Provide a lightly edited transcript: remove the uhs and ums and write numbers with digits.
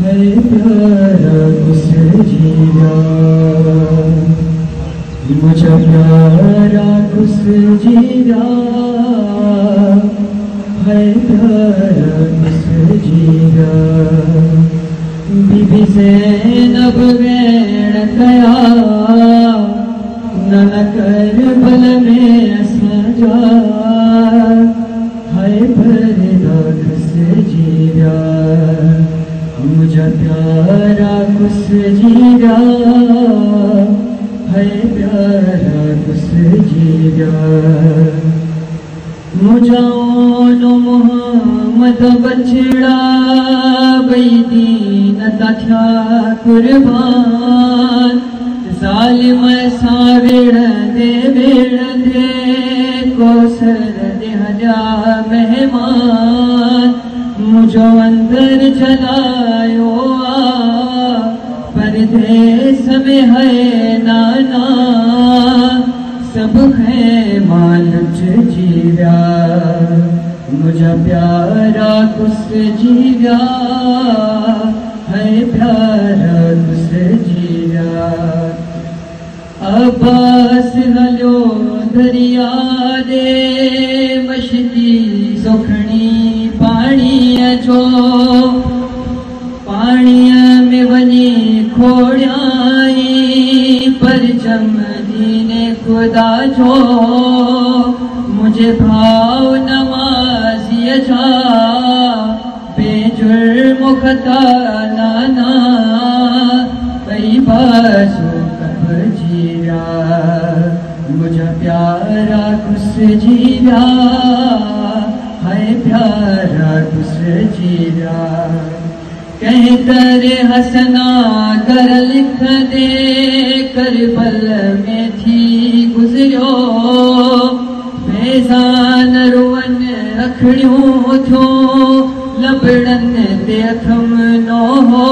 है प्यारा कुछ जीरा मुझे प्यारा कुछ जीरा है प्यारा कुछ जीरा बीबी ज़ैनब वेण कया न कर बल में असांजा है परदा कुछ जीरा मुझे प्यारा कुछ जीरा है प्यारा कुछ जीरा मुझानो मोहम्मद बछड़ा बई दीन था कुर्बान ज़ालिम सां वेड़ंदे वेड़ंदे कौसर दे हजा मेहमान मुझो अंदर जलायो परदेस में है नाना सब है मालच जीरा मुझे प्यारा कुछ जीरा है प्यारा कुछ जीरा अब्बास हलो दरिया दे मशती सुखनी पानी जो पानी में वनी खोड़ाई पर जमदीने खुदा जो मुझे भाव नवाजी जा बेजुर्म खता नाना कई बासु कब जीरा मुझे प्यारा कुछ जीरा है प्यारा कुछ जीरा कह करे हसना कर लिख दे करबल में थी गुजरियो फैजान रुवन रखड़ियों थो लबड़न ते थम नो हो